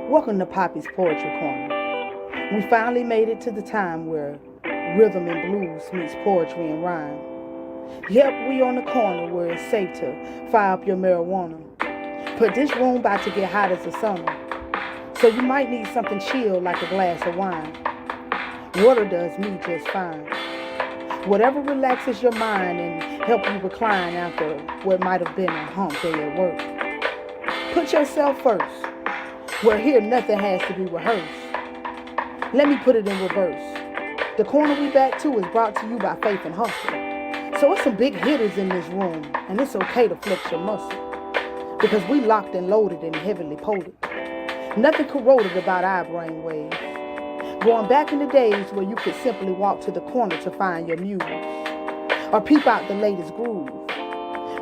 Welcome to Poppy's Poetry Corner. We finally made it to the time where rhythm and blues meets poetry and rhyme. Yep, we on the corner where it's safe to fire up your marijuana. But this room about to get hot as a summer, so you might need something chill like a glass of wine. Water does me just fine. Whatever relaxes your mind and help you recline after what might have been a hump day at work. Put yourself first. Where here nothing has to be rehearsed. Let me put it in reverse. The corner we back to is brought to you by Faith and Hustle. So it's some big hitters in this room, and it's okay to flex your muscle. Because we locked and loaded and heavily potent. Nothing corroded about our brain waves. Going back in the days where you could simply walk to the corner to find your muse. Or peep out the latest groove.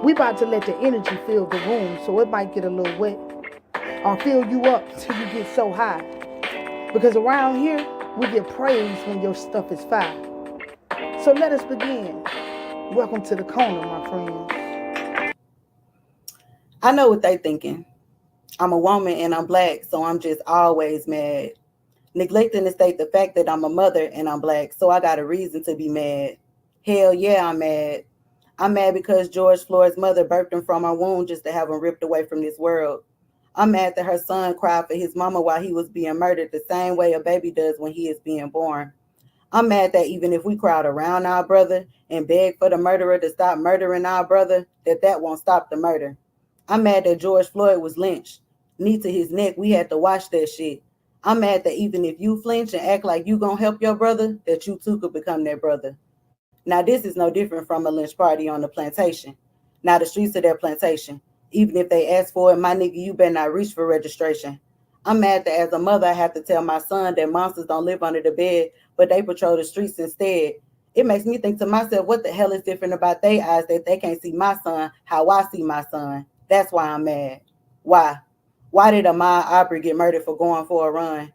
We about to let the energy fill the room so it might get a little wet. Or fill you up till you get so high. Because around here, we get praise when your stuff is fire. So let us begin. Welcome to the corner, my friends. I know what they thinking. I'm a woman and I'm black, so I'm just always mad. Neglecting to state the fact that I'm a mother and I'm black, so I got a reason to be mad. Hell yeah, I'm mad. I'm mad because George Floyd's mother birthed him from her womb just to have him ripped away from this world. I'm mad that her son cried for his mama while he was being murdered the same way a baby does when he is being born. I'm mad that even if we crowd around our brother and beg for the murderer to stop murdering our brother, that won't stop the murder. I'm mad that George Floyd was lynched. Knee to his neck, we had to watch that shit. I'm mad that even if you flinch and act like you gonna help your brother, that you too could become their brother. Now this is no different from a lynch party on the plantation. Now the streets of their plantation. Even if they ask for it, my nigga, you better not reach for registration. I'm mad that as a mother, I have to tell my son that monsters don't live under the bed, but they patrol the streets instead. It makes me think to myself, what the hell is different about their eyes that they can't see my son how I see my son? That's why I'm mad. Why? Why did Ahmaud Arbery get murdered for going for a run?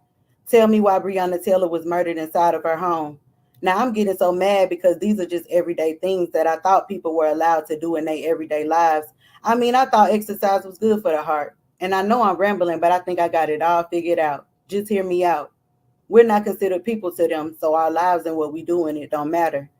Tell me why Breonna Taylor was murdered inside of her home. Now I'm getting so mad because these are just everyday things that I thought people were allowed to do in their everyday lives. I mean, I thought exercise was good for the heart. And I know I'm rambling, but I think I got it all figured out. Just hear me out. We're not considered people to them, so our lives and what we do in it don't matter.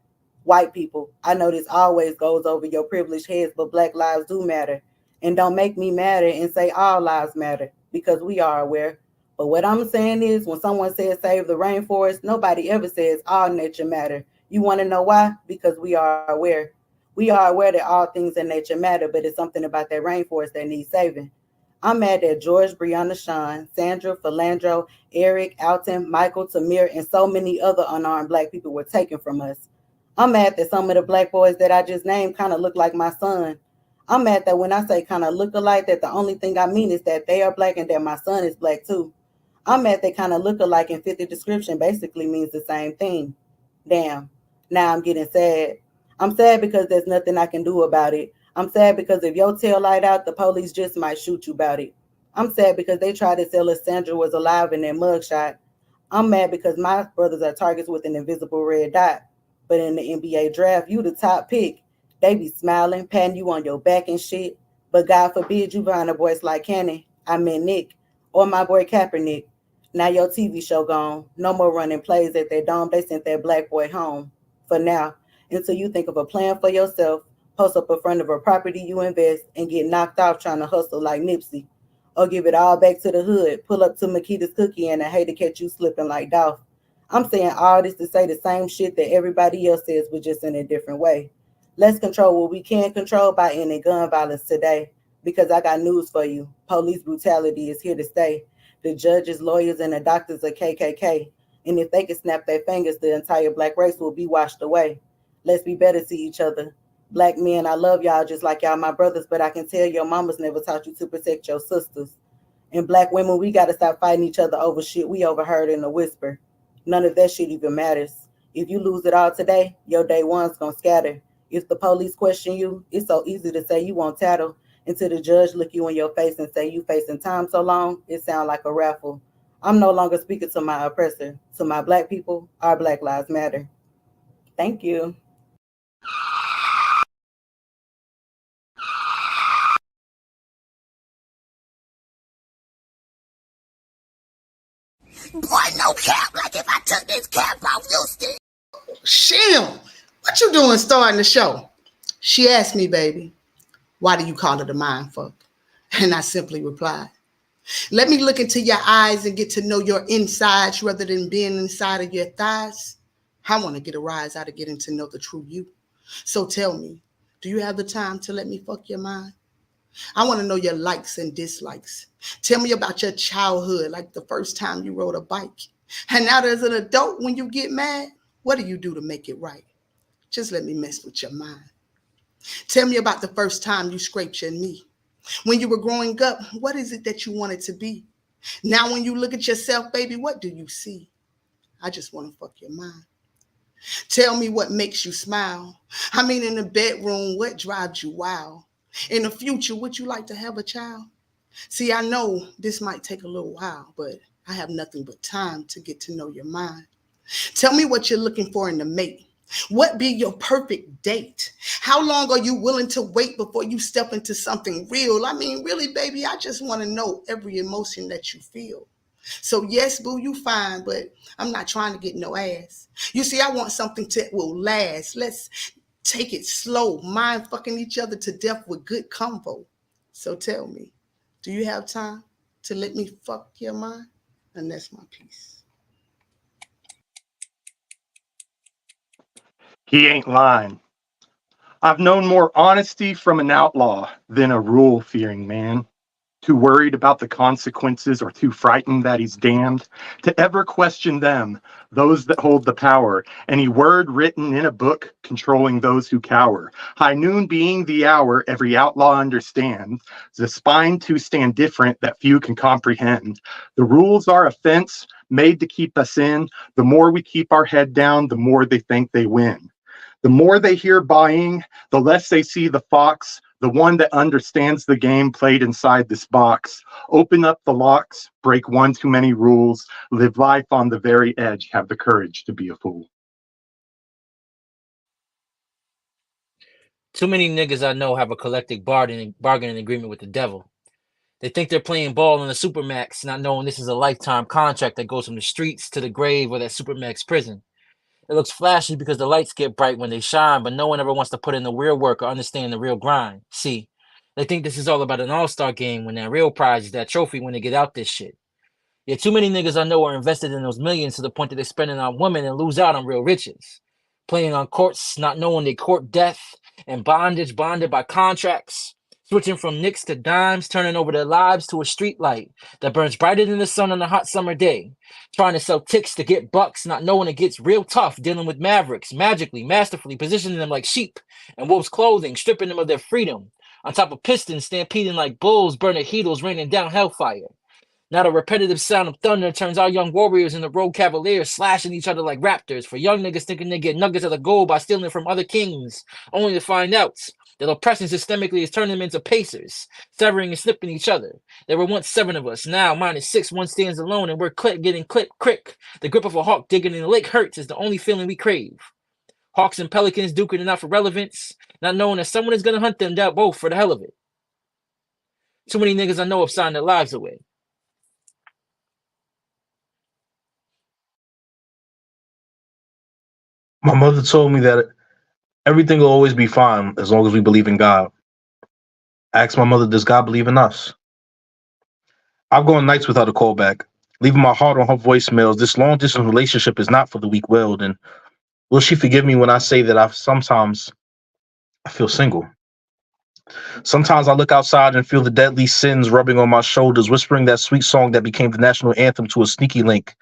White people, I know this always goes over your privileged heads, but black lives do matter. And don't make me matter and say all lives matter, because we are aware. But what I'm saying is, when someone says save the rainforest, nobody ever says all nature matter. You want to know why? Because we are aware. We are aware that all things in nature matter, but it's something about that rainforest that needs saving. I'm mad that George, Brianna, Sean, Sandra, Philandro, Eric, Alton, Michael, Tamir, and so many other unarmed black people were taken from us. I'm mad that some of the black boys that I just named kind of look like my son. I'm mad that when I say kind of look alike, that the only thing I mean is that they are black and that my son is black too. I'm mad they kind of look alike and fit the description basically means the same thing. Damn. Now I'm getting sad. I'm sad because there's nothing I can do about it. I'm sad because if your tail light out, the police just might shoot you about it. I'm sad because they tried to tell us Sandra was alive in their mugshot. I'm mad because my brothers are targets with an invisible red dot. But in the NBA draft, you the top pick. They be smiling, patting you on your back and shit. But God forbid you find a voice like Cannon, I mean Nick, or my boy Kaepernick. Now your TV show gone. No more running plays at their dome. They sent that black boy home. For now. Until you think of a plan for yourself, post up in front of a property you invest, and get knocked off trying to hustle like Nipsey. Or give it all back to the hood, pull up to Makita's cookie and I hate to catch you slipping like Dolph. I'm saying all this to say the same shit that everybody else says, but just in a different way. Let's control what we can control by ending gun violence today. Because I got news for you. Police brutality is here to stay. The judges, lawyers, and the doctors are KKK. And if they can snap their fingers, the entire black race will be washed away. Let's be better to each other. Black men, I love y'all just like y'all my brothers, but I can tell your mamas never taught you to protect your sisters. And black women, we got to stop fighting each other over shit we overheard in a whisper. None of that shit even matters. If you lose it all today, your day one's gonna scatter. If the police question you, it's so easy to say you won't tattle until the judge look you in your face and say you facing time so long, it sounds like a raffle. I'm no longer speaking to my oppressor. To my black people, our black lives matter. Thank you. Boy, no cap. Like if I took this cap off, you'll still. Shim, what you doing starting the show? She asked me, baby, why do you call it a mind fuck? And I simply replied, let me look into your eyes and get to know your insides rather than being inside of your thighs. I want to get a rise out of getting to know the true you. So tell me, do you have the time to let me fuck your mind? I want to know your likes and dislikes. Tell me about your childhood, like the first time you rode a bike. And now as an adult, when you get mad, what do you do to make it right? Just let me mess with your mind. Tell me about the first time you scraped your knee. When you were growing up, what is it that you wanted to be? Now when you look at yourself, baby, what do you see? I just want to fuck your mind. Tell me what makes you smile. I mean, in the bedroom, what drives you wild? In the future, would you like to have a child? See, I know this might take a little while, but I have nothing but time to get to know your mind. Tell me what you're looking for in the mate. What be your perfect date? How long are you willing to wait before you step into something real? I mean, really, baby, I just want to know every emotion that you feel. So yes, boo, you fine, but I'm not trying to get no ass. You see, I want something that will last. Let's take it slow, mind fucking each other to death with good convo. So tell me, do you have time to let me fuck your mind? And that's my piece. He ain't lying. I've known more honesty from an outlaw than a rule-fearing man. Too worried about the consequences or too frightened that he's damned to ever question them, those that hold the power. Any word written in a book controlling those who cower. High noon being the hour every outlaw understands, the spine to stand different that few can comprehend. The rules are a fence made to keep us in. The more we keep our head down, the more they think they win. The more they hear buying, the less they see the fox, the one that understands the game played inside this box. Open up the locks, break one too many rules, live life on the very edge, have the courage to be a fool. Too many niggas I know have a collective bargaining agreement with the devil. They think they're playing ball in a supermax, not knowing this is a lifetime contract that goes from the streets to the grave or that supermax prison. It looks flashy because the lights get bright when they shine, but no one ever wants to put in the real work or understand the real grind. See, they think this is all about an all-star game when that real prize is that trophy when they get out this shit. Yeah, too many niggas I know are invested in those millions to the point that they're spending on women and lose out on real riches. Playing on courts, not knowing they court death and bondage bonded by contracts. Switching from nicks to dimes, turning over their lives to a street light that burns brighter than the sun on a hot summer day. Trying to sell ticks to get bucks, not knowing it gets real tough dealing with mavericks, magically, masterfully positioning them like sheep and wolves' clothing, stripping them of their freedom. On top of pistons, stampeding like bulls, burning heatles, raining down hellfire. Now the repetitive sound of thunder turns our young warriors into rogue cavaliers, slashing each other like raptors. For young niggas thinking they get nuggets of the gold by stealing from other kings, only to find out that oppression systemically is turning them into pacers, severing and snipping each other. There were once 7 of us, now minus 6, one stands alone, and we're getting crick. The grip of a hawk digging in the lake hurts is the only feeling we crave. Hawks and pelicans duking it out for relevance, not knowing that someone is gonna hunt them down both for the hell of it. Too many niggas I know have signed their lives away. My mother told me that everything will always be fine as long as we believe in God. I asked my mother, does God believe in us? I've gone nights without a callback, leaving my heart on her voicemails. This long distance relationship is not for the weak willed. And will she forgive me when I say that I feel single? Sometimes I look outside and feel the deadly sins rubbing on my shoulders, whispering that sweet song that became the national anthem to a sneaky link.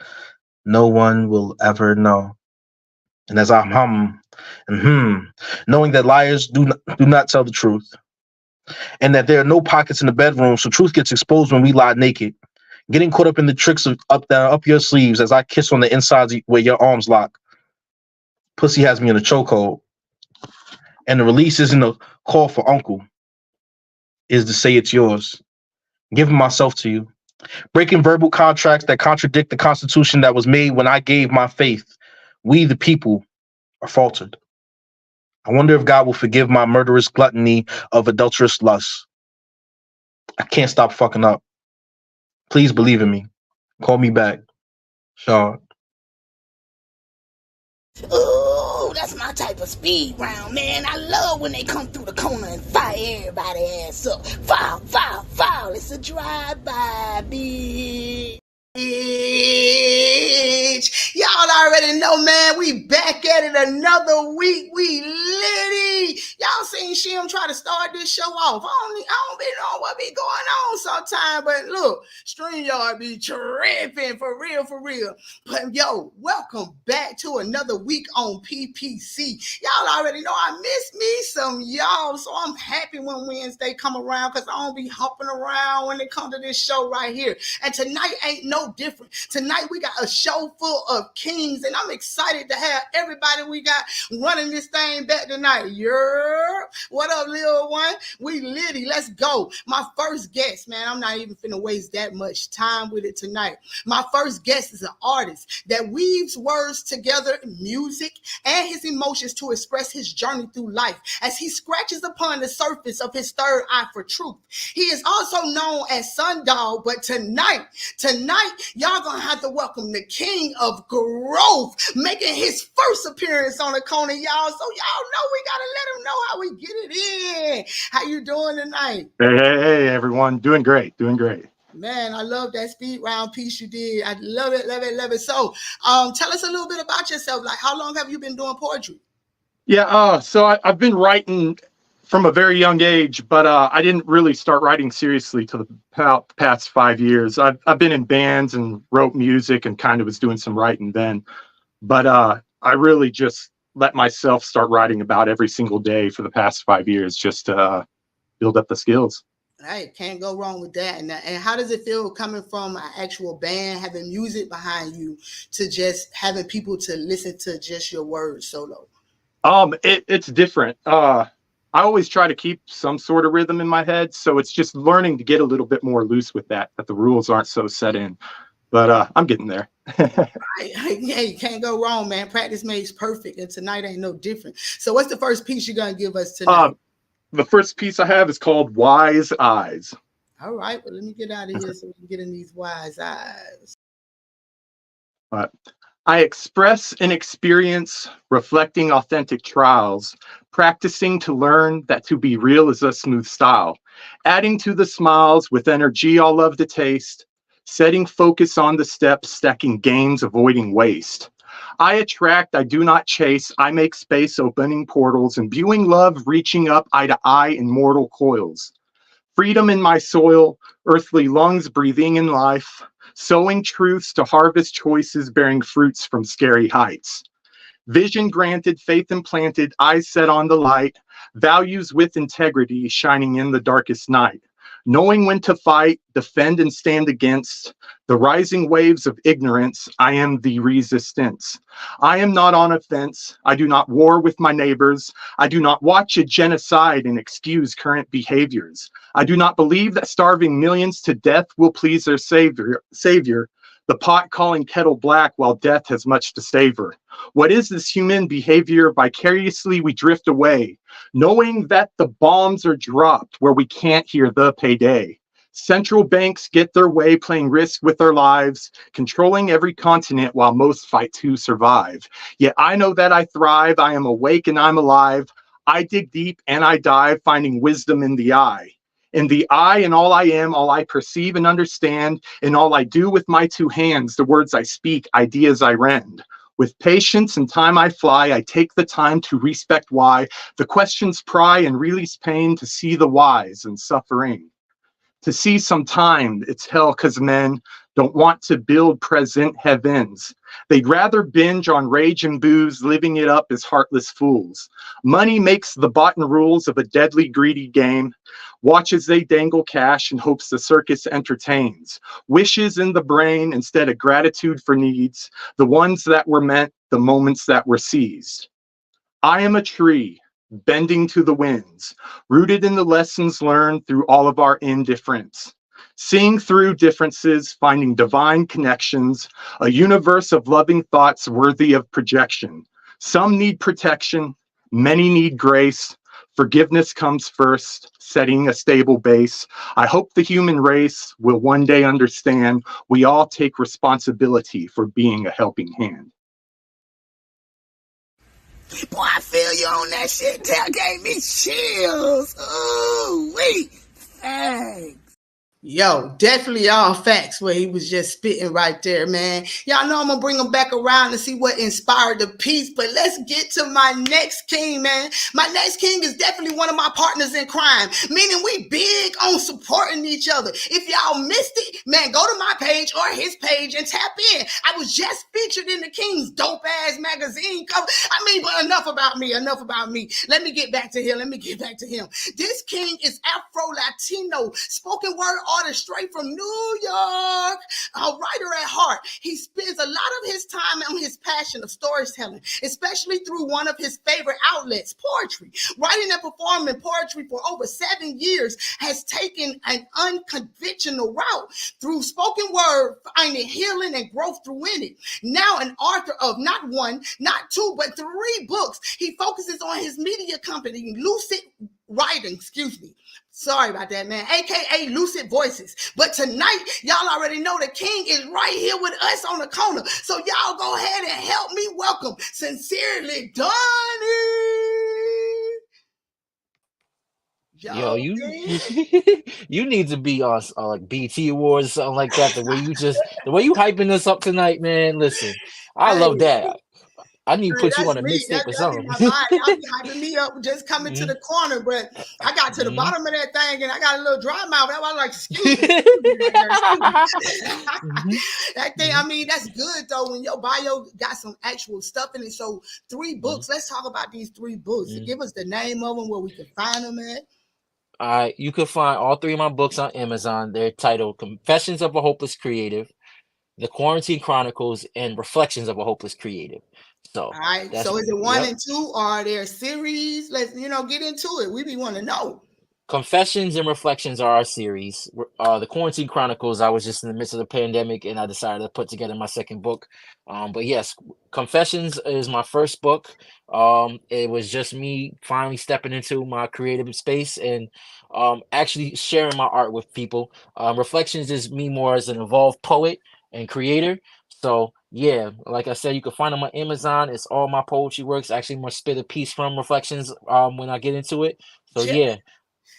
No one will ever know. And as I hum and knowing that liars do not tell the truth, and that there are no pockets in the bedroom, so truth gets exposed when we lie naked. Getting caught up in the tricks of up your sleeves as I kiss on the insides where your arms lock. Pussy has me in a chokehold, and the release isn't a call for uncle, is to say it's yours. Giving myself to you, breaking verbal contracts that contradict the Constitution that was made when I gave my faith. We, the people, are faltered. I wonder if God will forgive my murderous gluttony of adulterous lust. I can't stop fucking up. Please believe in me. Call me back. Sean. Ooh, that's my type of speed round, man. I love when they come through the corner and fire everybody ass up. Foul, foul, foul. It's a drive-by, bitch. Y'all already know, man. We back at it another week. We litty. Y'all seen Shim try to start this show off. I don't be know what be going on sometime, but look, StreamYard be tripping for real, for real. But yo, welcome back to another week on P.P.C. Y'all already know I miss me some y'all, so I'm happy when Wednesday come around because I don't be hopping around when it comes to this show right here. And tonight ain't no different. Tonight we got a show full of kings, and I'm excited to have everybody we got running this thing back tonight. What up, little one? We litty. Let's go. My first guest, man, I'm not even finna waste that much time with it tonight. My first guest is an artist that weaves words together, music, and his emotions to express his journey through life as he scratches upon the surface of his third eye for truth. He is also known as Sundog, but tonight, y'all gonna have to welcome the king of growth, making his first appearance on the corner, y'all. So y'all know we gotta let him know how we get it in. How you doing tonight? Hey, everyone. Doing great. Man, I love that speed round piece you did. I love it. So, tell us a little bit about yourself. Like, how long have you been doing poetry? Yeah, so I've been writing from a very young age, but I didn't really start writing seriously till the past 5 years. I've been in bands and wrote music and kind of was doing some writing then. But I really just let myself start writing about every single day for the past 5 years just to build up the skills. Right, can't go wrong with that. And how does it feel coming from an actual band, having music behind you, to just having people to listen to just your words solo? It's different. I always try to keep some sort of rhythm in my head, so it's just learning to get a little bit more loose with that the rules aren't so set in. But I'm getting there. Hey, can't go wrong, man. Practice makes perfect, and tonight ain't no different. So what's the first piece you're gonna give us tonight? The first piece I have is called Wise Eyes. All right, well, let me get out of here so we can get in these wise eyes. I express an experience reflecting authentic trials, practicing to learn that to be real is a smooth style, adding to the smiles with energy I'll love to taste, setting focus on the steps, stacking gains, avoiding waste. I attract, I do not chase, I make space, opening portals, imbuing love, reaching up eye to eye in mortal coils. Freedom in my soil, earthly lungs breathing in life, sowing truths to harvest choices, bearing fruits from scary heights. Vision granted, faith implanted, eyes set on the light, values with integrity shining in the darkest night. Knowing when to fight, defend and stand against the rising waves of ignorance, I am the resistance. I am not on a fence. I do not war with my neighbors. I do not watch a genocide and excuse current behaviors. I do not believe that starving millions to death will please their savior. The pot calling kettle black while death has much to savor. What is this human behavior? Vicariously we drift away, knowing that the bombs are dropped where we can't hear the payday. Central banks get their way, playing risk with their lives, controlling every continent while most fight to survive. Yet I know that I thrive, I am awake and I'm alive. I dig deep and I dive, finding wisdom in the eye. In the I and all I am, all I perceive and understand, and all I do with my two hands, the words I speak, ideas I rend. With patience and time I fly, I take the time to respect why, the questions pry and release pain to see the wise and suffering. To see some time, it's hell because men don't want to build present heavens. They'd rather binge on rage and booze, living it up as heartless fools. Money makes the bought and rules of a deadly greedy game. Watch as they dangle cash in hopes the circus entertains. Wishes in the brain instead of gratitude for needs, the ones that were meant, the moments that were seized. I am a tree, bending to the winds, rooted in the lessons learned through all of our indifference. Seeing through differences, finding divine connections, a universe of loving thoughts worthy of projection. Some need protection, many need grace, Forgiveness comes first, setting a stable base. I hope the human race will one day understand we all take responsibility for being a helping hand. Boy, I feel you on that shit. That gave me chills. Ooh, wait. Thanks. Yo, definitely all facts where he was just spitting right there, man. Y'all know I'm gonna bring him back around to see what inspired the piece, but let's get to my next king, man. My next king is definitely one of my partners in crime, meaning we big on supporting each other. If y'all missed it, man, go to my page or his page and tap in. I was just featured in the King's dope ass magazine cover. I mean, but enough about me. Let me get back to him. This king is Afro-Latino, spoken word artist straight from New York, a writer at heart. He spends a lot of his time on his passion of storytelling, especially through one of his favorite outlets, poetry. Writing and performing poetry for over 7 years has taken an unconventional route through spoken word, finding healing and growth through it. Now an author of not one, not two, but 3 books. He focuses on his media company, Lucid Writing, Sorry about that, man. AKA Lucid Voices. But tonight, y'all already know the king is right here with us on the corner. So y'all go ahead and help me welcome Sincerely Donnie. Yo, you need to be on like BT Awards or something like that. The way you hyping us up tonight, man. Listen, I love that. I need to put you That's on a me. mixtape or That'd be something. my mind. Y'all be hyping me up just coming to the corner, but I got to the bottom of that thing and I got a little dry mouth. I was like, excuse me. That thing, I mean, that's good though when your bio got some actual stuff in it. So 3 books. Let's talk about these 3 books. Give us the name of them, where we can find them at. You can find all 3 of my books on Amazon. They're titled Confessions of a Hopeless Creative, The Quarantine Chronicles, and Reflections of a Hopeless Creative. So, all right. So is it 1 and 2? Or are there series? Let's get into it. We want to know. Confessions and Reflections are our series. The Quarantine Chronicles, I was just in the midst of the pandemic and I decided to put together my second book. But yes, Confessions is my first book. It was just me finally stepping into my creative space and actually sharing my art with people. Reflections is me more as an evolved poet and creator. So yeah, like I said, you can find them on Amazon. It's all my poetry works. Actually, I'm gonna spit a piece from Reflections when I get into it. So yeah.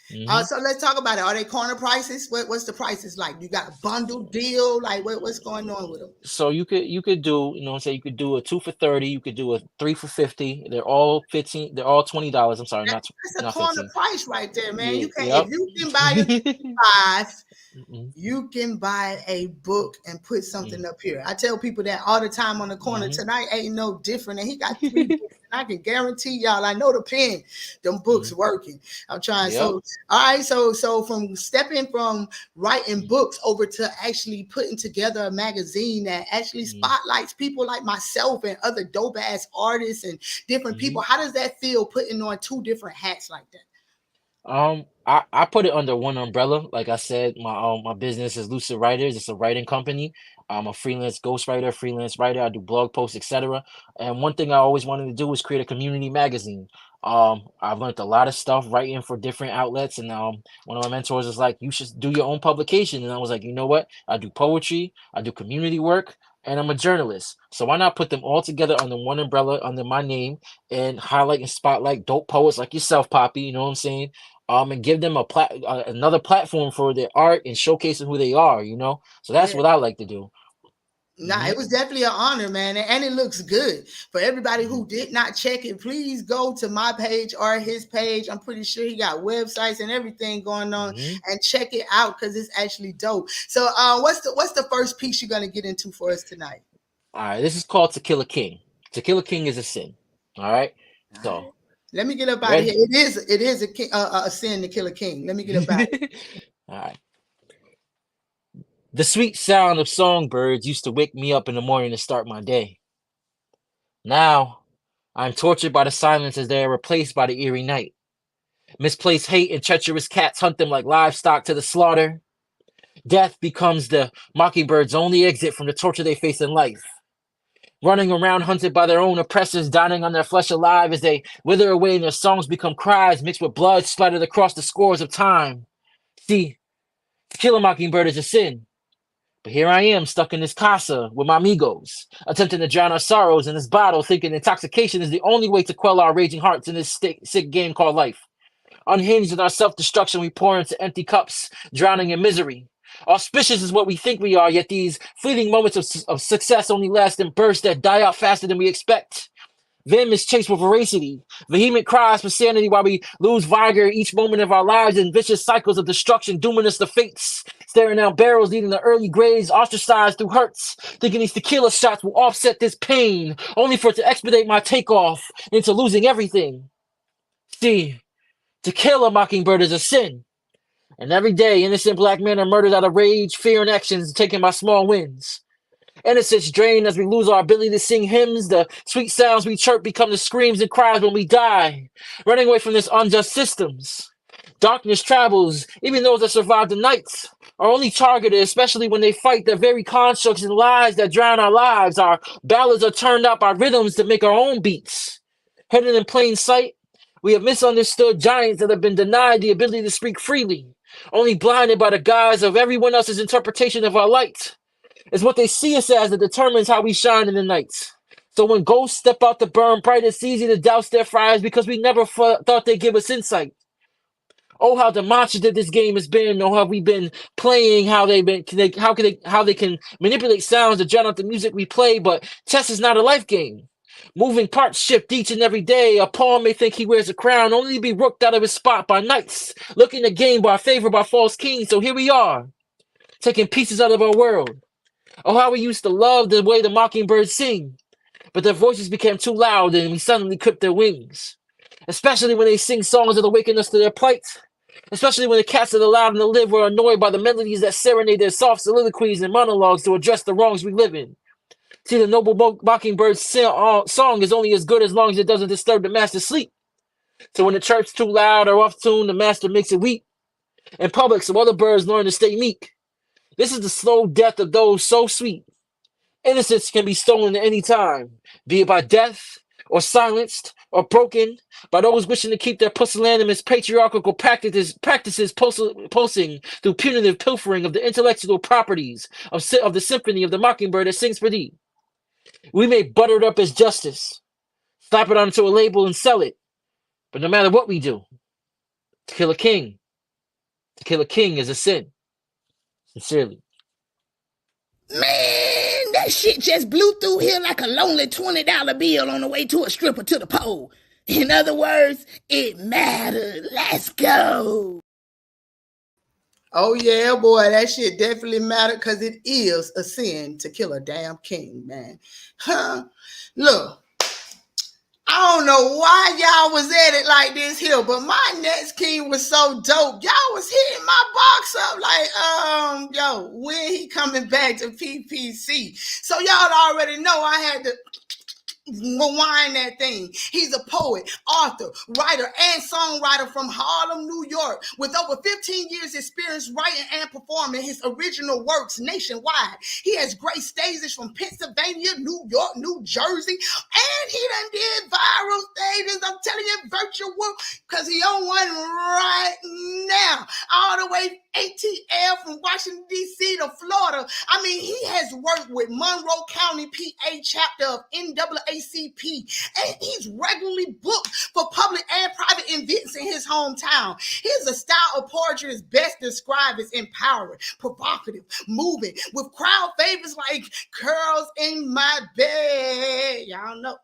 So let's talk about it. Are they corner prices? What's the prices like? You got a bundle deal? Like what's going on with them? So you could do, you could do a 2 for 30, you could do a 3 for 50. They're all $20. I'm sorry, That's a not corner 15. price right there, man. Yeah, You can yep. If you can buy a 5, Mhm, you can buy a book and put something up here. I tell people that all the time on the corner. Tonight ain't no different. And he got 3 books. And I can guarantee y'all, I know the pen, them books working. I'm trying. Yep. So, all right. So from stepping from writing books over to actually putting together a magazine that actually spotlights people like myself and other dope ass artists and different people. How does that feel putting on 2 different hats like that? I put it under one umbrella. Like I said, my business is Lucid Writers. It's a writing company. I'm a freelance ghostwriter, freelance writer. I do blog posts, etc. And one thing I always wanted to do was create a community magazine. I've learned a lot of stuff writing for different outlets, and one of my mentors was like, "You should do your own publication." And I was like, "You know what? I do poetry, I do community work, and I'm a journalist. So why not put them all together under one umbrella, under my name, and highlight and spotlight dope poets like yourself, Poppy? You know what I'm saying? And give them another platform for their art and showcasing who they are, So that's what I like to do." Nah, it was definitely an honor, man. And it looks good. For everybody who did not check it, please go to my page or his page. I'm pretty sure he got websites and everything going on, and check it out because it's actually dope. So what's the first piece you're gonna get into for us tonight? All right, this is called To Kill a King. To kill a king is a sin. All right. So let me get up out of here. It is a sin to kill a king. Let me get up out of here. All right. The sweet sound of songbirds used to wake me up in the morning to start my day. Now, I'm tortured by the silence as they are replaced by the eerie night. Misplaced hate and treacherous cats hunt them like livestock to the slaughter. Death becomes the mockingbird's only exit from the torture they face in life. running around hunted by their own oppressors, dining on their flesh alive as they wither away and their songs become cries mixed with blood splattered across the scores of time. See, to kill a mockingbird is a sin. But here I am, stuck in this casa with my amigos, attempting to drown our sorrows in this bottle, thinking intoxication is the only way to quell our raging hearts in this sick game called life. Unhinged in our self-destruction, we pour into empty cups, drowning in misery. Auspicious is what we think we are, yet these fleeting moments of success only last in bursts that die out faster than we expect. Vim is chased with voracity, vehement cries for sanity while we lose vigor each moment of our lives in vicious cycles of destruction, dooming us to fates, staring down barrels leading to early graves, ostracized through hurts, thinking these tequila shots will offset this pain, only for it to expedite my takeoff into losing everything. See, to kill a mockingbird is a sin, and every day innocent black men are murdered out of rage, fear, and actions taken by small wins. Innocence drained as we lose our ability to sing hymns. The sweet sounds we chirp become the screams and cries when we die, running away from this unjust systems. Darkness travels, even those that survive the nights are only targeted, especially when they fight the very constructs and lies that drown our lives. Our ballads are turned up by rhythms to make our own beats. Hidden in plain sight, we have misunderstood giants that have been denied the ability to speak freely, only blinded by the guise of everyone else's interpretation of our light. It's what they see us as that determines how we shine in the nights. So when ghosts step out to burn bright, it's easy to douse their fires because we never thought they'd give us insight. Oh, how demonstrative this game has been! Oh, how we been playing? How they can manipulate sounds to drown out the music we play? But chess is not a life game. Moving parts shift each and every day. A pawn may think he wears a crown, only to be rooked out of his spot by knights, looking to gain by favor by false kings. So here we are, taking pieces out of our world. Oh, how we used to love the way the mockingbirds sing, but their voices became too loud and we suddenly clipped their wings. Especially when they sing songs that awaken us to their plight. Especially when the cats that are loud and live were annoyed by the melodies that serenade their soft soliloquies and monologues to address the wrongs we live in. See, the noble mockingbird's song is only as good as long as it doesn't disturb the master's sleep. So when the chirp's too loud or off tune, the master makes it weep. In public, so other birds learn to stay meek. This is the slow death of those so sweet. Innocence can be stolen at any time, be it by death, or silenced, or broken, by those wishing to keep their pusillanimous patriarchal practices pulsing through punitive pilfering of the intellectual properties of the symphony of the mockingbird that sings for thee. We may butter it up as justice, slap it onto a label and sell it, but no matter what we do, to kill a king is a sin. Sincerely. Man, that shit just blew through here like a lonely $20 bill on the way to a stripper to the pole. In other words, it mattered. Let's go. Oh yeah, boy, that shit definitely mattered because it is a sin to kill a damn king, man. Huh? Look, I don't know why y'all was at it like this here, but my next king was so dope. Y'all was hitting my box up like, yo, when he coming back to P.P.C. So y'all already know I had to rewind that thing. He's a poet, author, writer, and songwriter from Harlem, New York, with over 15 years experience writing and performing his original works nationwide. He has graced stages from Pennsylvania, New York, New Jersey, and he done did viral stages. I'm telling you, virtual, because he on one right now, all the way ATL from Washington, D.C. to Florida. I mean, he has worked with Monroe County, PA chapter of NAACP, and he's regularly booked for public and private events in his hometown. His style of poetry is best described as empowering, provocative, moving, with crowd favorites like Curls in My Bed. Y'all know.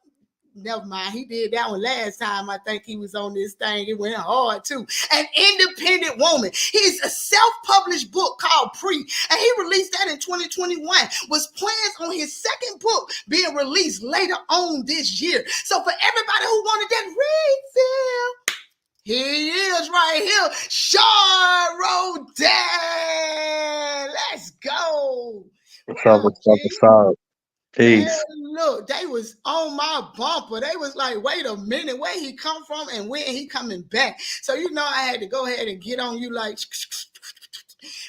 Never mind, he did that one last time. I think he was on this thing. It went hard too. An independent woman. He's a self-published book called Pre, and he released that in 2021. Was plans on his second book being released later on this year. So for everybody who wanted that refill, here he is right here. Sean Rodin. Let's go. What's up? Peace. Man, look, they was on my bumper. They was like, wait a minute, where he come from and when he coming back. So, you know, I had to go ahead and get on you like,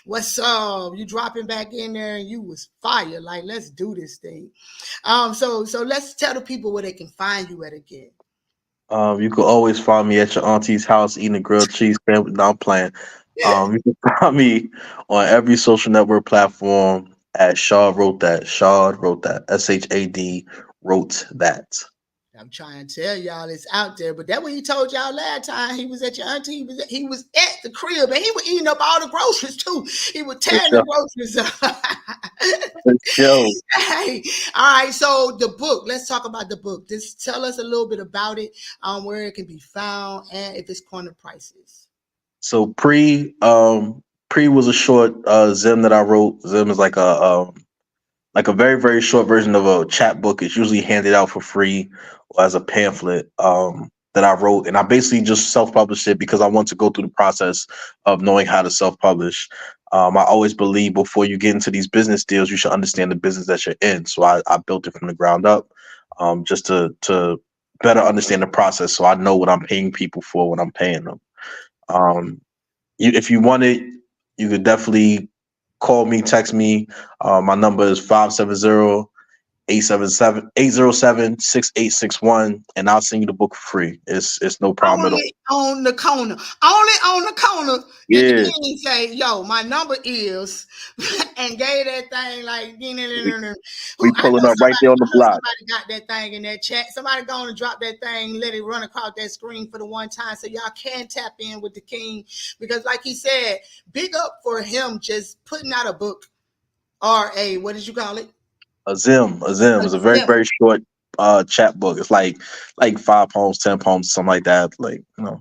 What's up? You dropping back in there and you was fire. Like, let's do this thing. So let's tell the people where they can find you at again. You can always find me at your auntie's house eating a grilled cheese sandwich. No, I'm playing. You can find me on every social network platform at Shaw Wrote That. Shaw Wrote That. SHAD wrote that. I'm trying to tell y'all it's out there, but that what he told y'all last time. He was at your auntie. He was at the crib, and he was eating up all the groceries too. He was For tearing the sure. groceries up. For sure. Hey, all right. So the book. Let's talk about the book. Just tell us a little bit about it, where it can be found, and if it's corner prices. So pre was a short Zim that I wrote. Zim is like a very very short version of a chapbook. It's usually handed out for free or as a pamphlet that I wrote, and I basically just self published it because I want to go through the process of knowing how to self publish. I always believe before you get into these business deals, you should understand the business that you're in. So I built it from the ground up, just to better understand the process, so I know what I'm paying people for when I'm paying them. Um, if you want it, you could definitely call me, text me. My number is 570-807-6861, and I'll send you the book for free. It's no problem at all. Only on the corner. Only on the corner did the Yeah, king say, "Yo, my number is," and gave that thing like. we, Who we I pulling know up right somebody. there on the I heard block. somebody got that thing in that chat. Somebody going to drop that thing, let it run across that screen for the one time, so y'all can tap in with the king because, like he said, big up for him just putting out a book or a what did you call it? A Zim is a very Yeah. very short chat book. It's like 5 poems, 10 poems, something like that. Like But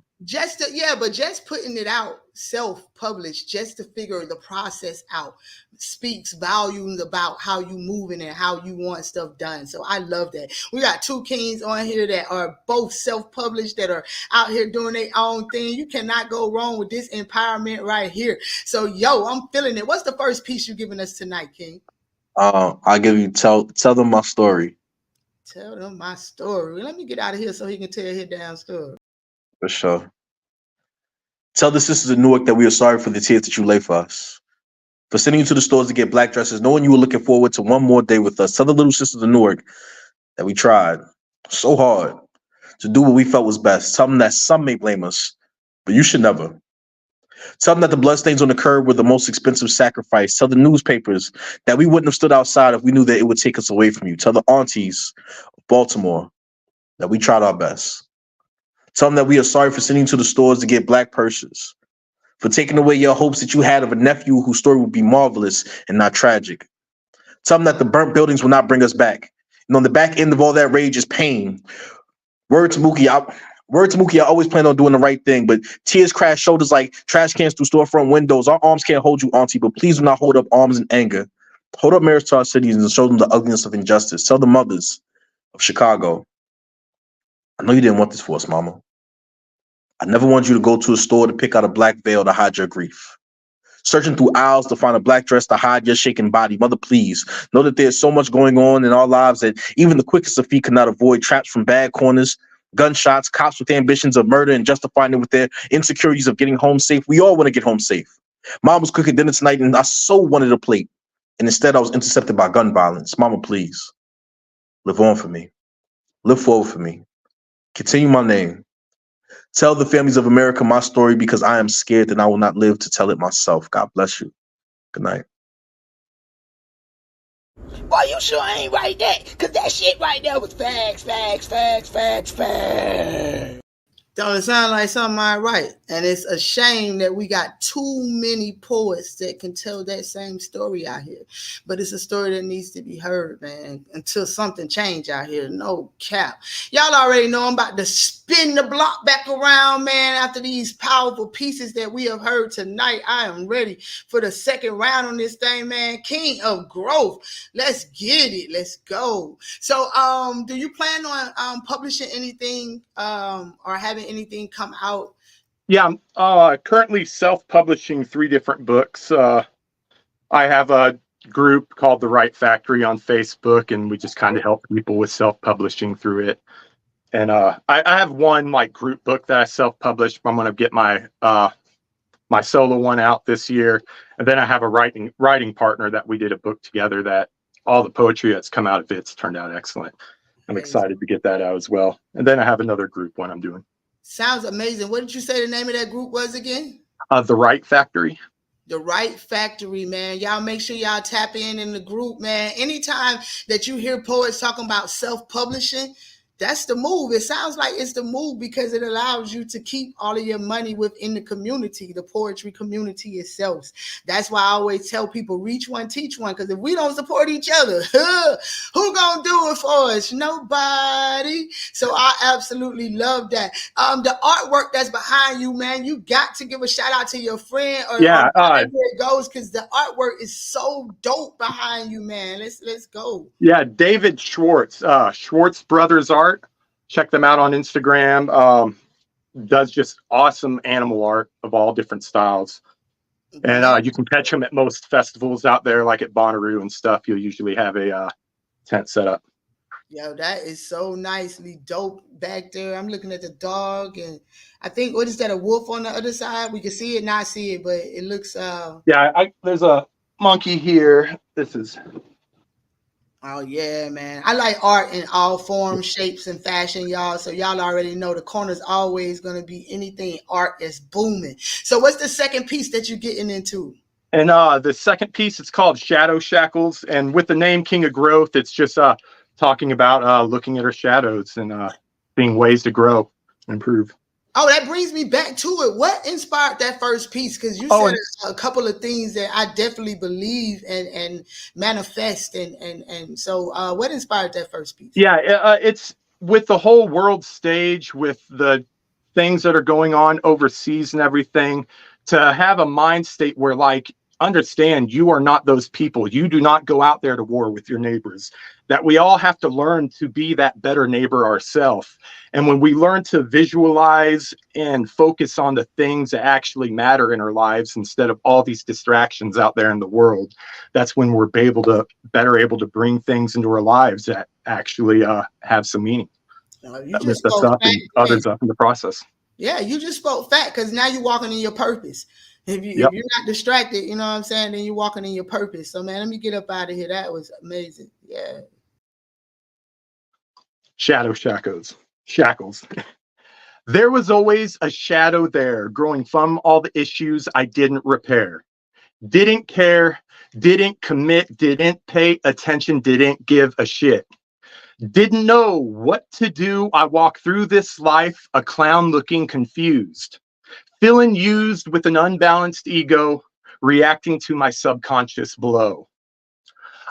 just putting it out self-published just to figure the process out speaks volumes about how you moving and how you want stuff done. So I love that. We got two kings on here that are both self-published, that are out here doing their own thing. You cannot go wrong with this empowerment right here. So I'm feeling it. What's the first piece you giving us tonight, King? I'll give you tell them my story. Tell them my story. Let me get out of here so he can tell his damn story. For sure. Tell the sisters of Newark that we are sorry for the tears that you lay for us, for sending you to the stores to get black dresses, knowing you were looking forward to one more day with us. Tell the little sisters of Newark that we tried so hard to do what we felt was best. Tell them that some may blame us, but you should never. Tell them that the bloodstains on the curb were the most expensive sacrifice. Tell the newspapers that we wouldn't have stood outside if we knew that it would take us away from you. Tell the aunties of Baltimore that we tried our best. Tell them that we are sorry for sending you to the stores to get black purses, for taking away your hopes that you had of a nephew whose story would be marvelous and not tragic. Tell them that the burnt buildings will not bring us back. And on the back end of all that rage is pain. Word to Mookie, I always plan on doing the right thing, but tears crash shoulders like trash cans through storefront windows. Our arms can't hold you, auntie, but please do not hold up arms in anger. Hold up mirrors to our cities and show them the ugliness of injustice. Tell the mothers of Chicago, I know you didn't want this for us, mama. I never wanted you to go to a store to pick out a black veil to hide your grief. Searching through aisles to find a black dress to hide your shaking body. Mother, please know that there's so much going on in our lives that even the quickest of feet cannot avoid. Traps from bad corners, gunshots, cops with ambitions of murder and justifying it with their insecurities of getting home safe. We all want to get home safe. Mom was cooking dinner tonight and I so wanted a plate. And instead I was intercepted by gun violence. Mama, please live on for me. Live forward for me. Continue my name. Tell the families of America my story because I am scared that I will not live to tell it myself. God bless you. Good night. Boy, you sure ain't write that, because that shit right there was facts. Don't it sound like something I write? And it's a shame that we got too many poets that can tell that same story out here. But it's a story that needs to be heard, man, until something change out here. No cap. Y'all already know I'm about to spin the block back around, man. After these powerful pieces that we have heard tonight, I am ready for the second round on this thing, man. King of Growth. Let's get it. Let's go. So, do you plan on publishing anything or having anything come out? Yeah, I'm currently self-publishing 3 different books. I have a group called The Right Factory on Facebook, and we just kind of help people with self-publishing through it. And I have one like group book that I self-published. I'm going to get my my solo one out this year. And then I have a writing partner that we did a book together that all the poetry that's come out of it's turned out excellent. I'm excited to get that out as well. And then I have another group one I'm doing. Sounds amazing. What did you say the name of that group was again? The Right Factory. The Right Factory, man. Y'all make sure y'all tap in the group, man. Anytime that you hear poets talking about self-publishing, that's the move. It sounds like it's the move because it allows you to keep all of your money within the community, the poetry community itself. That's why I always tell people, reach one, teach one, because if we don't support each other, who gonna do it for us? Nobody. So I absolutely love that. The artwork that's behind you, man, you got to give a shout out to your friend or wherever it goes, because the artwork is so dope behind you, man. Let's go. Yeah, David Schwartz, Schwartz Brothers Art. Check them out on Instagram. Does just awesome animal art of all different styles. And you can catch them at most festivals out there, like at Bonnaroo and stuff. You'll usually have a tent set up. Yo, that is so nicely dope back there. I'm looking at the dog, and I think, what is that, a wolf on the other side? We can see it, not see it, but it looks... Yeah, there's a monkey here. This is... Oh, yeah, man. I like art in all forms, shapes, and fashion, y'all. So y'all already know the corner's always going to be anything art that's booming. So what's the second piece that you're getting into? And the second piece, it's called Shadow Shackles. And with the name King of Growth, it's just talking about looking at our shadows and seeing ways to grow and improve. Oh, that brings me back to it. What inspired that first piece? Because you said a couple of things that I definitely believe and manifest. And so what inspired that first piece? Yeah, it's with the whole world stage, with the things that are going on overseas and everything, to have a mind state where, like, understand you are not those people. You do not go out there to war with your neighbors. That we all have to learn to be that better neighbor ourselves. And when we learn to visualize and focus on the things that actually matter in our lives instead of all these distractions out there in the world, that's when we're better able to bring things into our lives that actually have some meaning. You just lift us up and others up in the process. Yeah, you just spoke fact, because now you're walking in your purpose. If you're not distracted, you know what I'm saying, then you're walking in your purpose. So, man, let me get up out of here. That was amazing. Yeah. Shadow shackles. There was always a shadow there, growing from all the issues I didn't repair. Didn't care, didn't commit, didn't pay attention, didn't give a shit. Didn't know what to do. I walked through this life, a clown looking confused. Feeling used with an unbalanced ego, reacting to my subconscious blow.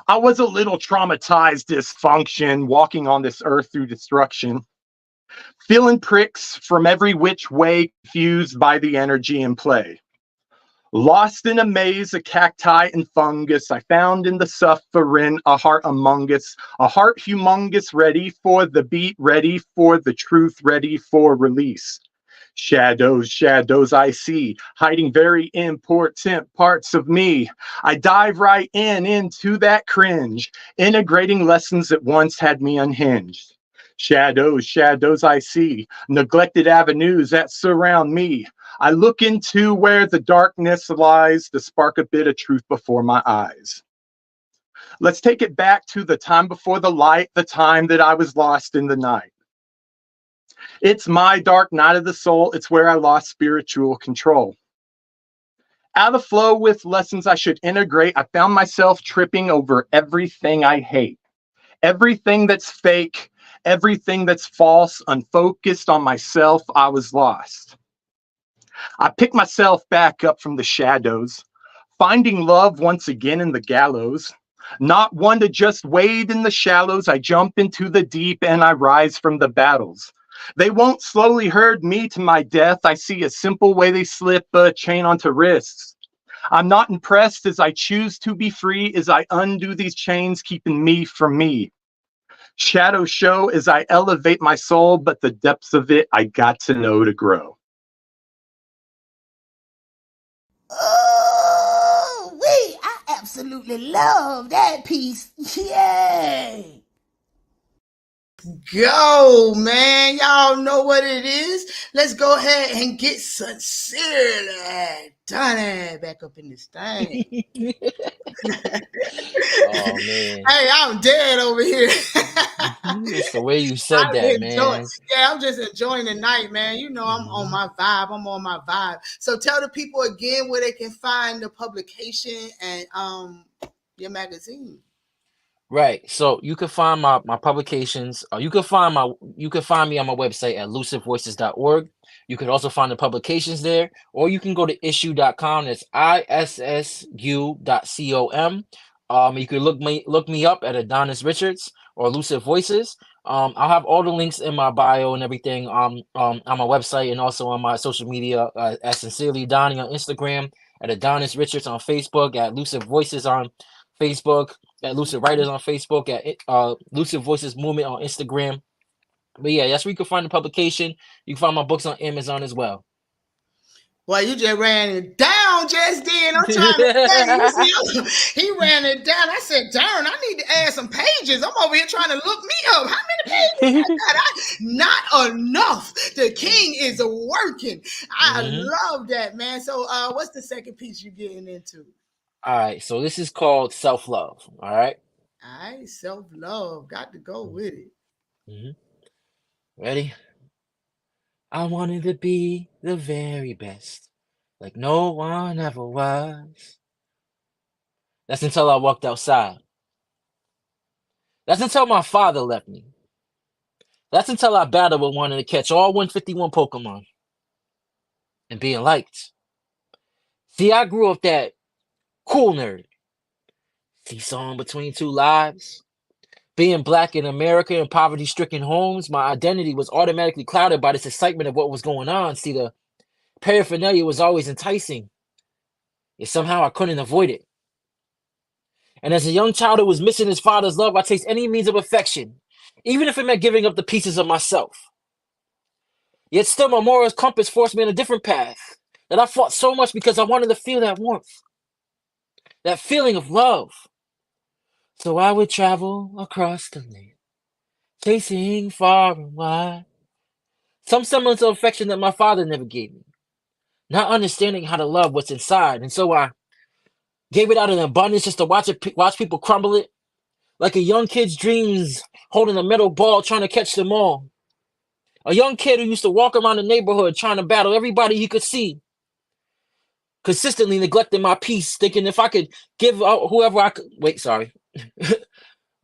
I was a little traumatized dysfunction, walking on this earth through destruction. Feeling pricks from every which way, confused by the energy in play. Lost in a maze of cacti and fungus, I found in the suffering a heart among us, a heart humongous, ready for the beat, ready for the truth, ready for release. Shadows I see, hiding very important parts of me. I dive right into that cringe, integrating lessons that once had me unhinged. Shadows I see, neglected avenues that surround me. I look into where the darkness lies to spark a bit of truth before my eyes. Let's take it back to the time before the light, the time that I was lost in the night. It's my dark night of the soul. It's where I lost spiritual control. Out of flow with lessons I should integrate, I found myself tripping over everything I hate. Everything that's fake, everything that's false, unfocused on myself, I was lost. I picked myself back up from the shadows, finding love once again in the gallows. Not one to just wade in the shallows, I jump into the deep and I rise from the battles. They won't slowly herd me to my death. I see a simple way they slip a chain onto wrists. I'm not impressed as I choose to be free, as I undo these chains keeping me from me. Shadow show as I elevate my soul, but the depths of it I got to know to grow. Oh, I absolutely love that piece. Yay! go, man. Y'all know what it is. Let's go ahead and get sincerely done back up in this thing. Oh man, Hey, I'm dead over here. it's the way you said that, man. I'm just enjoying the night, man. You know, I'm on my vibe. I'm on my vibe. So tell the people again where they can find the publication and your magazine. Right. So you can find my publications. You can find me on my website at lucidvoices.org. You can also find the publications there, or you can go to issue.com. That's issu.com. You can look me up at Adonis Richards or Lucid Voices. I'll have all the links in my bio and everything on my website and also on my social media at Sincerely Donnie on Instagram, at Adonis Richards on Facebook, at Lucid Voices on Facebook, at Lucid Writers on Facebook, at Lucid Voices Movement on Instagram. But yeah, that's where you can find the publication. You can find my books on Amazon as well. Well, you just ran it down just then. I'm trying to tell you, see, he ran it down. I said, darn, I need to add some pages. I'm over here trying to look me up. How many pages I got? Not enough. The king is working. I love that, man. So what's the second piece you're getting into? All right, so this is called Self-Love. All right, self-love. Got to go with it. Ready? I wanted to be the very best, like no one ever was. That's until I walked outside. That's until my father left me. That's until I battled with wanting to catch all 151 Pokemon and being liked. See, I grew up that cool nerd. Seesaw in between two lives. Being black in America in poverty-stricken homes, my identity was automatically clouded by this excitement of what was going on. See, the paraphernalia was always enticing, yet somehow I couldn't avoid it. And as a young child who was missing his father's love, I chased any means of affection, even if it meant giving up the pieces of myself. Yet still, my moral compass forced me on a different path, that I fought so much because I wanted to feel that warmth, that feeling of love. So I would travel across the land, chasing far and wide, some semblance of affection that my father never gave me, not understanding how to love what's inside. And so I gave it out in abundance just to watch people crumble it, like a young kid's dreams holding a metal ball trying to catch them all. A young kid who used to walk around the neighborhood trying to battle everybody he could see, consistently neglecting my peace, thinking if I could give whoever I could. Wait, sorry.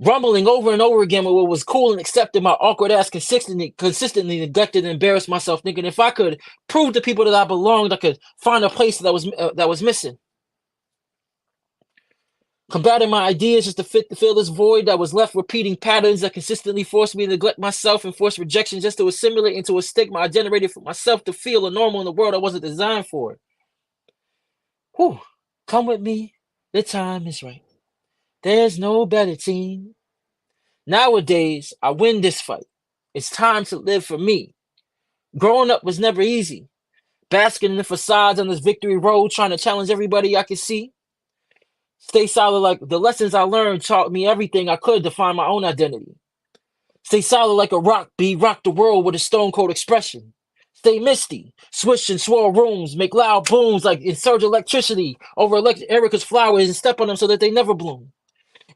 Rumbling over and over again with what was cool and accepted, my awkward ass consistently neglected and embarrassed myself, thinking if I could prove to people that I belonged, I could find a place that was missing. Combating my ideas just to fill this void that was left, repeating patterns that consistently forced me to neglect myself and force rejection just to assimilate into a stigma I generated for myself to feel a normal in the world I wasn't designed for. Whew. Come with me, the time is right. There's no better team. Nowadays, I win this fight. It's time to live for me. Growing up was never easy. Basking in the facades on this victory road, trying to challenge everybody I could see. Stay solid like the lessons I learned taught me everything I could to find my own identity. Stay solid like a rock rock the world with a stone cold expression. Stay misty, swish and swirl rooms, make loud booms like insurge electricity over Erica's flowers and step on them so that they never bloom.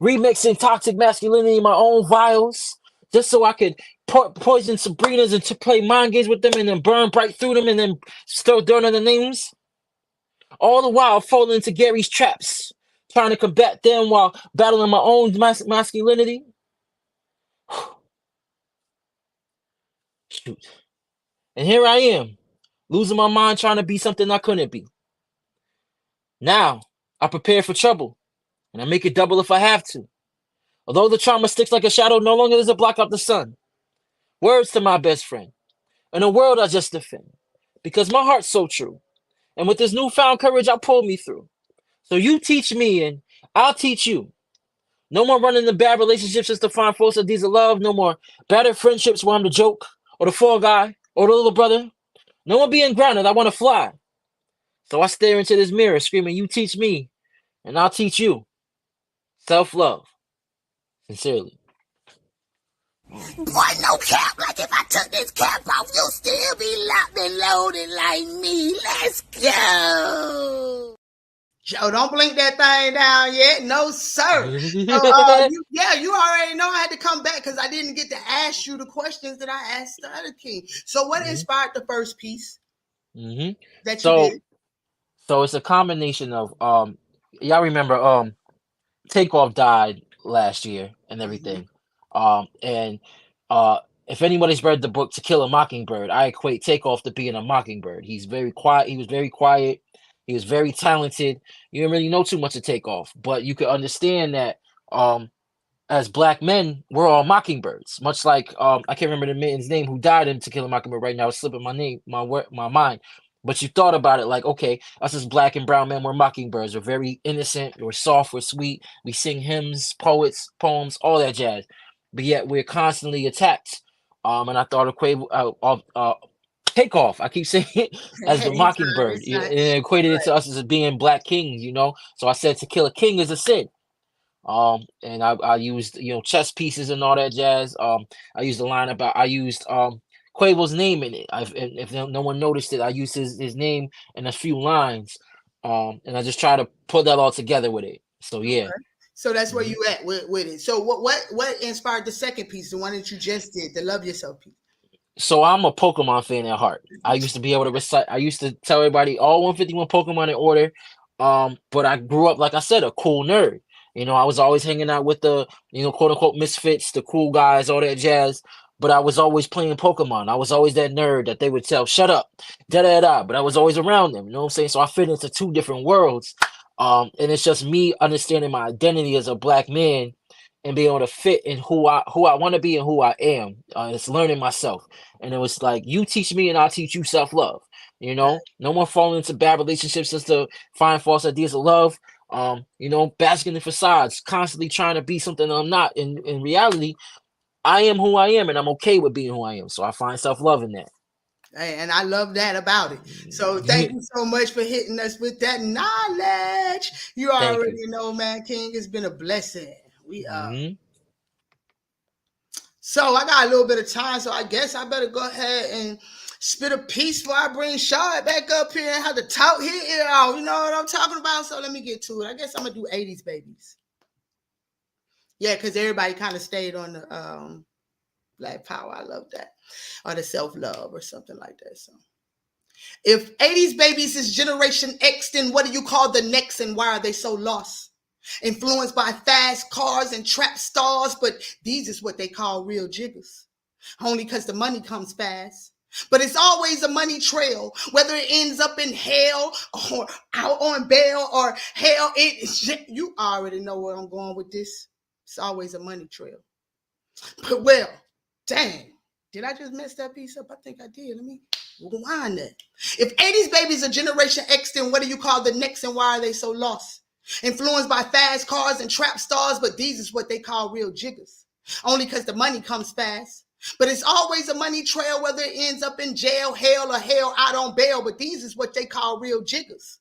Remixing toxic masculinity in my own vials, just so I could poison Sabrinas and to play mind games with them and then burn right through them and then still dirt on the names. All the while falling into Gary's traps, trying to combat them while battling my own masculinity. Shoot. And here I am, losing my mind trying to be something I couldn't be. Now, I prepare for trouble, and I make it double if I have to. Although the trauma sticks like a shadow, no longer does it block out the sun. Words to my best friend. In a world I just defend. Because my heart's so true. And with this newfound courage, I'll pull me through. So you teach me and I'll teach you. No more running the bad relationships just to find false ideas of love. No more battered friendships where I'm the joke or the fall guy or the little brother. No more being grounded. I want to fly. So I stare into this mirror screaming, you teach me and I'll teach you. Self-love. Sincerely. Boy, no cap. Like if I took this cap off, you'll still be locked and loaded like me. Let's go. Joe, don't blink that thing down yet. No, sir. So, you already know I had to come back because I didn't get to ask you the questions that I asked the other king. So what inspired the first piece that you did? So it's a combination of y'all remember Takeoff died last year and everything. And if anybody's read the book To Kill a Mockingbird, I equate Takeoff to being a mockingbird. He's very quiet. He was very quiet. He was very talented. You don't really know too much of Takeoff, but you could understand that as black men, we're all mockingbirds. Much like I can't remember the man's name who died in To Kill a Mockingbird right now. It's slipping my mind. But you thought about it like, okay, us as black and brown men, we're mockingbirds. We're very innocent. We're soft. We're sweet. We sing hymns, poems, all that jazz. But yet we're constantly attacked. And I thought of Takeoff. I keep saying it as the mockingbird. And it equated it to us as being black kings, you know. So I said to kill a king is a sin. And I used chess pieces and all that jazz. I used a line about I used Quavo's name in it. If no one noticed it, I used his name in a few lines. And I just try to put that all together with it. So yeah. Okay. So that's where you at with it. So what inspired the second piece, the one that you just did, the Love Yourself piece? So I'm a Pokemon fan at heart. I used to be able to recite. I used to tell everybody all 151 Pokemon in order. But I grew up, like I said, a cool nerd. You know, I was always hanging out with the, quote unquote misfits, the cool guys, all that jazz. But I was always playing Pokemon. I was always that nerd that they would tell, shut up, da da da. But I was always around them. You know what I'm saying? So I fit into two different worlds. And it's just me understanding my identity as a black man and being able to fit in who I want to be and who I am. It's learning myself. And it was like, you teach me and I'll teach you self-love. No more falling into bad relationships just to find false ideas of love. Basking in facades, constantly trying to be something I'm not. In reality, I am who I am, and I'm okay with being who I am. So I find self-love in that. And I love that about it. So thank you so much for hitting us with that knowledge. You already know, man, King, it's been a blessing. So I got a little bit of time, so I guess I better go ahead and spit a piece before I bring Shard back up here and have to talk his ear out. You know what I'm talking about? So let me get to it. I guess I'm gonna do 80s babies. Yeah, because everybody kind of stayed on the Black Power. I love that. Or the self-love or something like that. So if 80s babies is Generation X, then what do you call the next and why are they so lost? Influenced by fast cars and trap stars, but these is what they call real jiggers. Only because the money comes fast. But it's always a money trail, whether it ends up in hell or out on bail or hell. You already know where I'm going with this. It's always a money trail. But well, dang, did I just mess that piece up? I think I did. Let me rewind that. If 80s babies are Generation X, then what do you call the next and why are they so lost? Influenced by fast cars and trap stars, but these is what they call real jiggers. Only because the money comes fast. But it's always a money trail, whether it ends up in jail, hell, or hell out on bail. But these is what they call real jiggers.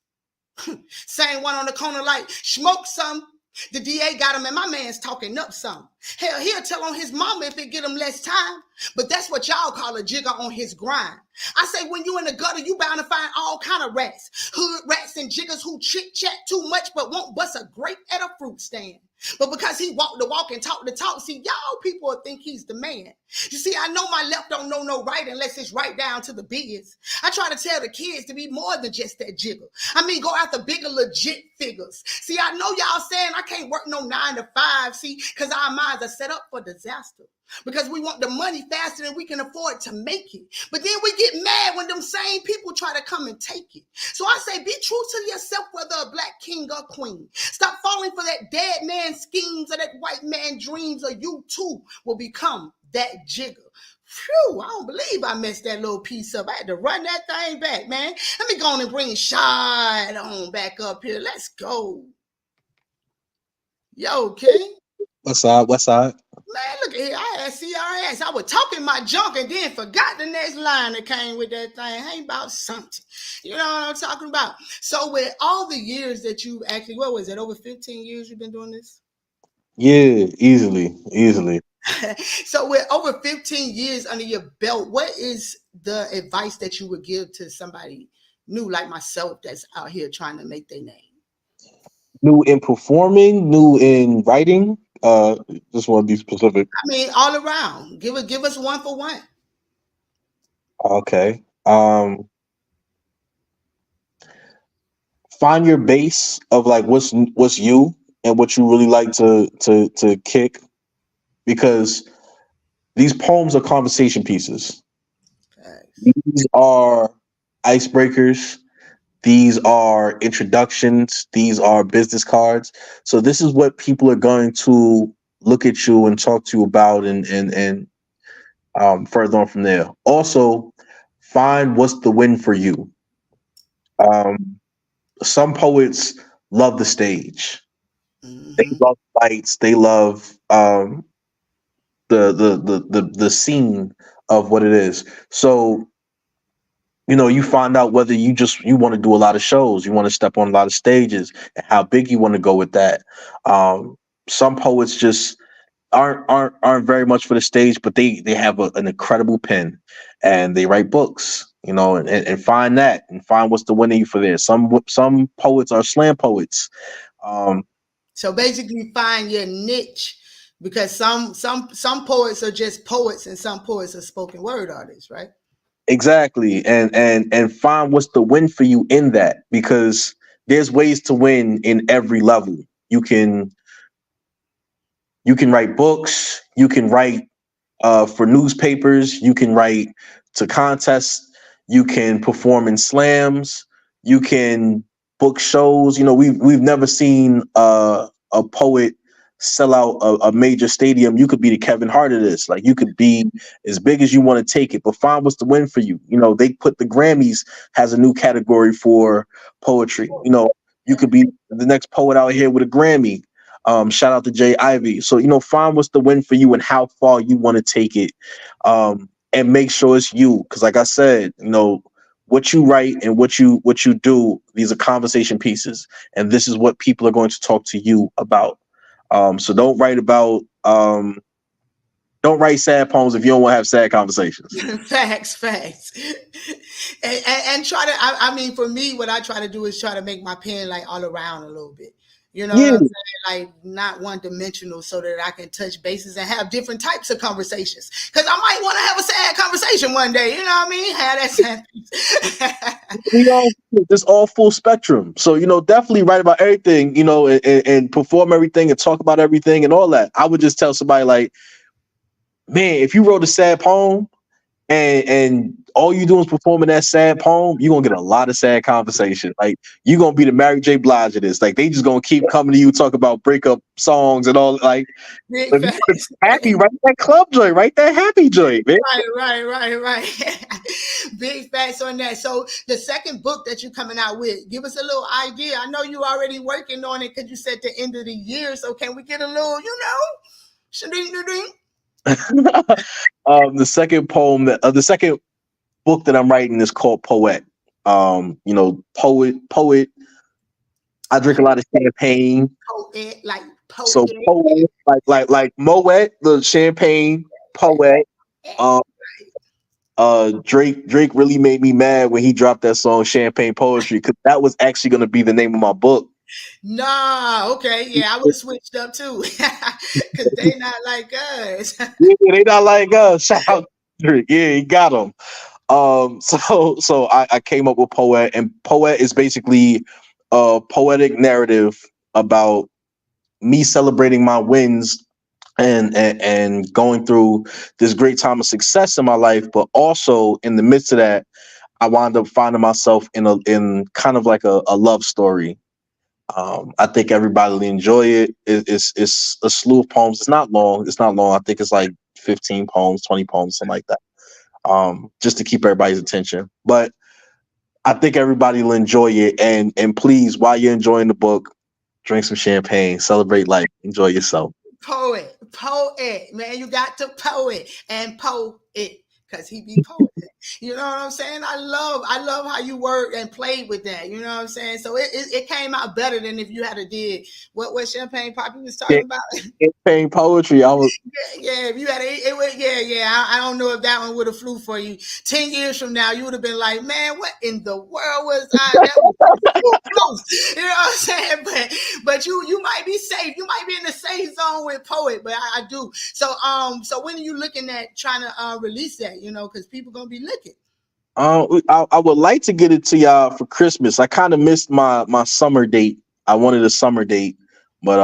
Same one on the corner like, smoke some. The DA got him and my man's talking up some. Hell, he'll tell on his mama if it get him less time. But that's what y'all call a jigger on his grind. I say when you in the gutter, you bound to find all kind of rats. Hood rats and jiggers who chit-chat too much but won't bust a grape at a fruit stand. But because he walked the walk and talked the talk, see, y'all people will think he's the man. You see, I know my left don't know no right unless it's right down to the biz. I try to tell the kids to be more than just that jigger. I mean, go after bigger, legit figures. See, I know y'all saying I can't work no 9 to 5, see, because our minds are set up for disaster. Because we want the money faster than we can afford to make it. But then we get mad when them same people try to come and take it. So I say, be true to yourself, whether a black king or queen. Stop falling for that dead man schemes or that white man dreams, or you too will become that jigger. Phew, I don't believe I messed that little piece up. I had to run that thing back, man. Let me go on and bring Shad on back up here. Let's go. Yo, King. What's up? Man, look at here. I had CRS. I was talking my junk and then forgot the next line that came with that thing. Ain't about something. You know what I'm talking about? So with all the years that you've actually, what was it, over 15 years you've been doing this? Yeah, easily. So with over 15 years under your belt, what is the advice that you would give to somebody new like myself that's out here trying to make their name? New in performing, new in writing. Just want to be specific. I mean, all around. Give us one for one. Okay. Find your base of like what's you and what you really like to kick, because these poems are conversation pieces. These are icebreakers. These are introductions. These are business cards. So this is what people are going to look at you and talk to you about, and further on from there. Also, find what's the win for you. Um, some poets love the stage. They Mm-hmm. love lights. They love the scene of what it is. So you find out whether you want to do a lot of shows, you want to step on a lot of stages, and how big you want to go with that. Some poets just aren't very much for the stage, but they have an incredible pen, and they write books. And find that, and find what's the winning for there. Some poets are slam poets. So basically, find your niche, because some poets are just poets, and some poets are spoken word artists, right? Exactly, and find what's the win for you in that, because there's ways to win in every level. You can write books, you can write for newspapers, you can write to contests, you can perform in slams, you can book shows. We've never seen a poet sell out a major stadium. You could be the Kevin Hart of this. Like, you could be as big as you want to take it, but find what's the win for you. They put the Grammys has a new category for poetry. You could be the next poet out here with a Grammy. Shout out to Jay Ivy. So, find what's the win for you and how far you want to take it. And make sure it's you. Cause like I said, what you write and what you do, these are conversation pieces. And this is what people are going to talk to you about. So don't write sad poems if you don't want to have sad conversations. Facts. And try to, I mean, for me, what I try to do is try to make my pen like all around a little bit. You know Yeah. what I'm saying? Like, not one dimensional, so that I can touch bases and have different types of conversations. Because I might want to have a sad conversation one day. You know what I mean? Have that sad piece. It's all full spectrum. So, definitely write about everything, and perform everything and talk about everything and all that. I would just tell somebody like, man, if you wrote a sad poem and all you do is performing that sad poem, you're gonna get a lot of sad conversation. Like, you're gonna be the Mary J. Blige of this. Like, they just gonna keep coming to you, talk about breakup songs and all. Like, Big if facts. you're happy, write that club joint, write that happy joint, man. Right. Big facts on that. So the second book that you're coming out with, give us a little idea. I know you already working on it because you said the end of the year. So can we get a little, shading? The second poem the second book that I'm writing is called Poetic. Poet. I drink a lot of champagne. Poet, like poet. So poet, like Moet, the champagne poet. Drake really made me mad when he dropped that song Champagne Poetry, because that was actually going to be the name of my book. Nah, okay, yeah, I would have switched up too, because they not like us. Yeah, they not like us. Shout out to Drake. Yeah, he got them. So I came up with Poet, and Poet is basically a poetic narrative about me celebrating my wins and going through this great time of success in my life, but also in the midst of that, I wound up finding myself in kind of like a love story. I think everybody will enjoy it. It's a slew of poems. It's not long. I think it's like 15 poems, 20 poems, something like that. Just to keep everybody's attention. But I think everybody will enjoy it. And please, while you're enjoying the book, drink some champagne, celebrate life, enjoy yourself. Poet, man, you got to poet and poet, because he be poet. You know what I'm saying? I love how you worked and played with that. You know what I'm saying? So it came out better than if you had a did what Champagne Poppy was talking about. Campaign poetry. I was Yeah, if you had I don't know if that one would have flew for you. 10 years from now, you would have been like, man, what in the world was I? That was too close. You know what I'm saying? But you might be safe. You might be in the safe zone with Poet, but I do. So when are you looking at trying to release that? You know, because people gonna be looking. I would like to get it to y'all for Christmas. I kind of missed my summer date. I wanted a summer date, but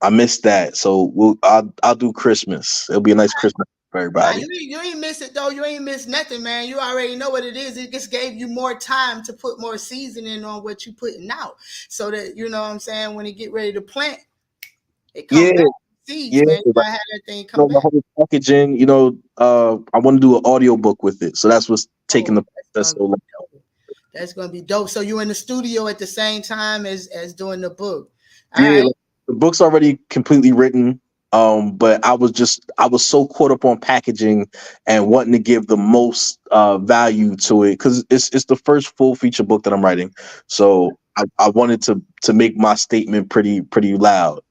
I missed that. So I'll do Christmas. It'll be a nice Christmas for Nah, everybody. you ain't miss it though. You ain't miss nothing, man. You already know what it is. It just gave you more time to put more seasoning on what you putting out, so that you know what I'm saying. When it get ready to plant, it come Yeah, back. Seeds, yeah. man. You Like, gotta have that thing come the back. whole packaging. I want to do an audio book with it. So that's what's taking Oh, the that's process gonna so be long. dope. That's gonna be dope. So you in the studio at the same time as doing the book. All Yeah, right. like, the book's already completely written. But I was so caught up on packaging and wanting to give the most value to it because it's the first full feature book that I'm writing. So I wanted to make my statement pretty loud.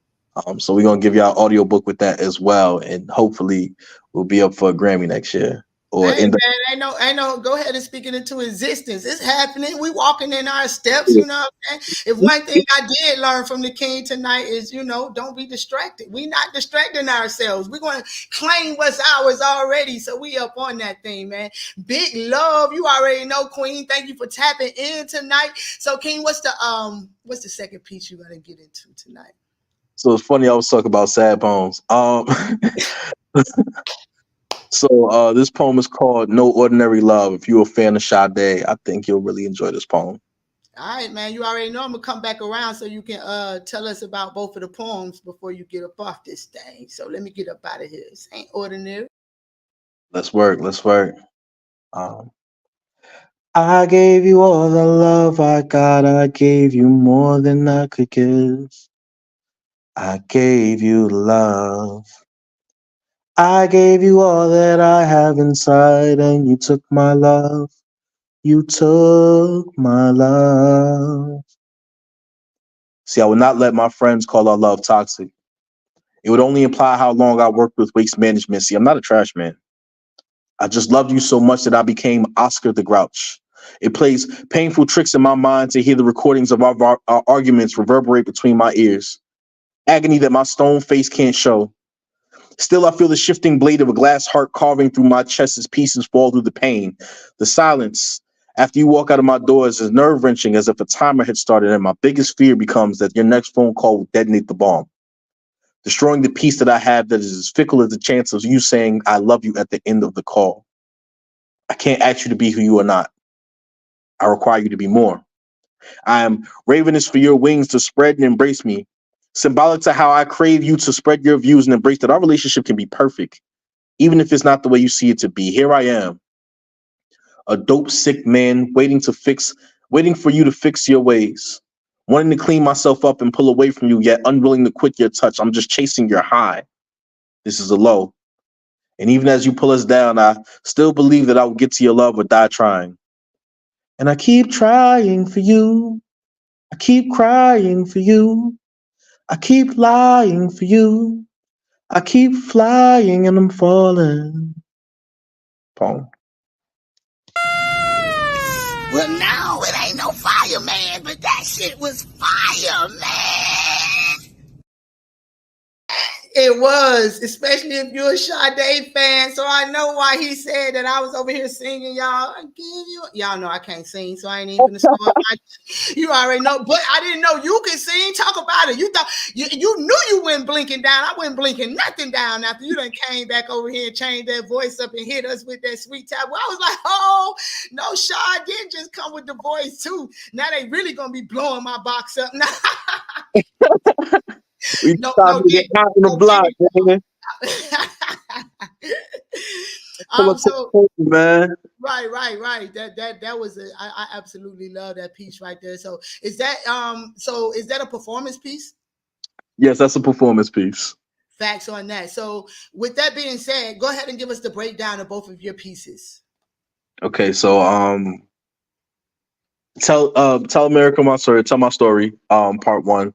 So we're gonna give y'all an audio book with that as well, and hopefully we'll be up for a Grammy next year or Hey in the. man, ain't no. Go ahead and speak it into existence. It's happening. We walking in our steps. You know what I'm saying? If one thing I did learn from the King tonight is, don't be distracted. We not distracting ourselves. We're going to claim what's ours already. So we up on that thing, man. Big love. You already know, Queen. Thank you for tapping in tonight. So, King, what's the second piece you're gonna get into tonight? So it's funny. I was talking about sad poems. So this poem is called "No Ordinary Love." If you're a fan of Sade, I think you'll really enjoy this poem. All right, man. You already know I'm gonna come back around so you can tell us about both of the poems before you get up off this thing. So let me get up out of here. This ain't ordinary. Let's work. Let's work. Um, I gave you all the love I got. I gave you more than I could give. I gave you love. I gave you all that I have inside, and you took my love. You took my love. See, I would not let my friends call our love toxic. It would only imply how long I worked with waste management. See, I'm not a trash man. I just loved you so much that I became Oscar the Grouch. It plays painful tricks in my mind to hear the recordings of our arguments reverberate between my ears. Agony that my stone face can't show. Still, I feel the shifting blade of a glass heart carving through my chest as pieces fall through the pain. The silence after you walk out of my doors is nerve-wrenching as if a timer had started, and my biggest fear becomes that your next phone call will detonate the bomb, destroying the peace that I have that is as fickle as the chance of you saying I love you at the end of the call. I can't ask you to be who you are not. I require you to be more. I am ravenous for your wings to spread and embrace me, symbolic to how I crave you to spread your views and embrace that our relationship can be perfect, even if it's not the way you see it to be. Here I am, a dope sick man waiting for you to fix your ways, wanting to clean myself up and pull away from you, yet unwilling to quit your touch. I'm just chasing your high. This is a low. And even as you pull us down, I still believe that I will get to your love or die trying. And I keep trying for you. I keep crying for you. I keep lying for you. I keep flying and I'm falling. Poem. Well, now it ain't no fire, man, but that shit was fire, man. It was, especially if you're a Sade fan. So I know why he said that I was over here singing, y'all. I give you, y'all know I can't sing, so I ain't even gonna start. You already know, but I didn't know you could sing. Talk about it. You thought you knew you went blinking down. I wasn't blinking nothing down after you done came back over here and changed that voice up and hit us with that sweet tap. Well, I was like, oh no, Shaw didn't just come with the voice too. Now they really gonna be blowing my box up. We No, stop no, to get hot on the no, block, man. Pull up to so the table, man. right. That was I absolutely love that piece right there. So is that a performance piece? Yes, that's a performance piece. Facts on that. So with that being said, go ahead and give us the breakdown of both of your pieces. Okay, so tell America my story. Tell my story. Part one.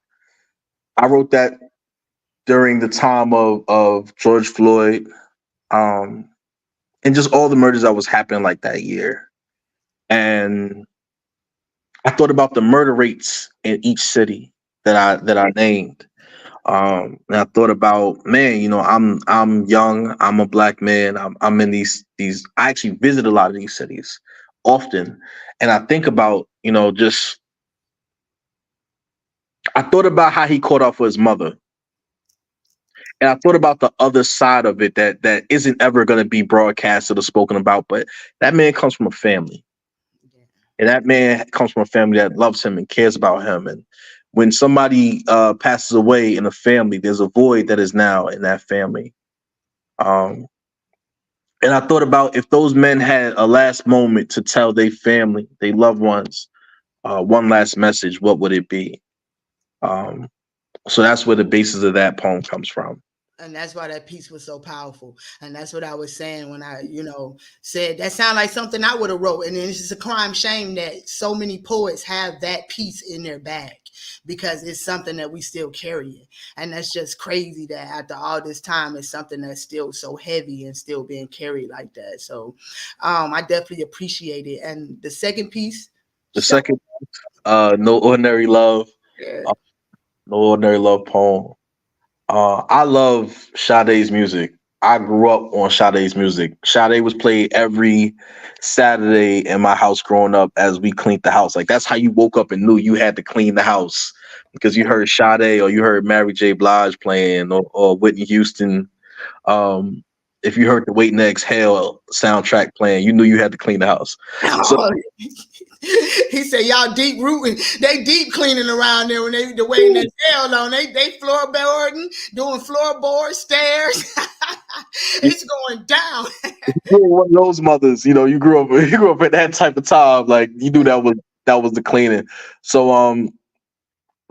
I wrote that during the time of George Floyd, um, and just all the murders that was happening like that year. And I thought about the murder rates in each city that I named. And I thought about, man, I'm young, I'm a black man, I'm in these. I actually visit a lot of these cities often, and I think about, just I thought about how he caught off with his mother, and I thought about the other side of it that isn't ever going to be broadcasted or spoken about. But that man comes from a family, and that man comes from a family that loves him and cares about him. And when somebody passes away in a family, there's a void that is now in that family. Um, and I thought about if those men had a last moment to tell their family, their loved ones, one last message, what would it be? Um, so that's where the basis of that poem comes from. And that's why that piece was so powerful. And that's what I was saying when I, said that sounded like something I would have wrote. And it's just a crime shame that so many poets have that piece in their bag because it's something that we still carry. And that's just crazy that after all this time, it's something that's still so heavy and still being carried like that. So I definitely appreciate it. And the second piece, The second, No Ordinary Love, yeah. uh, No Ordinary Love poem. I love Sade's music. I grew up on Sade's music. Sade was played every Saturday in my house growing up as we cleaned the house. Like that's how you woke up and knew you had to clean the house because you heard Sade or you heard Mary J. Blige playing or Whitney Houston. Um, if you heard the Wait and Exhale soundtrack playing, you knew you had to clean the house. So He said, "Y'all deep rooting. They deep cleaning around there when they the waiting that hell on. They floorboarding, doing floorboard stairs. It's going down." you were one of those mothers, you grew up you grew up at that type of time, like you knew that was the cleaning. So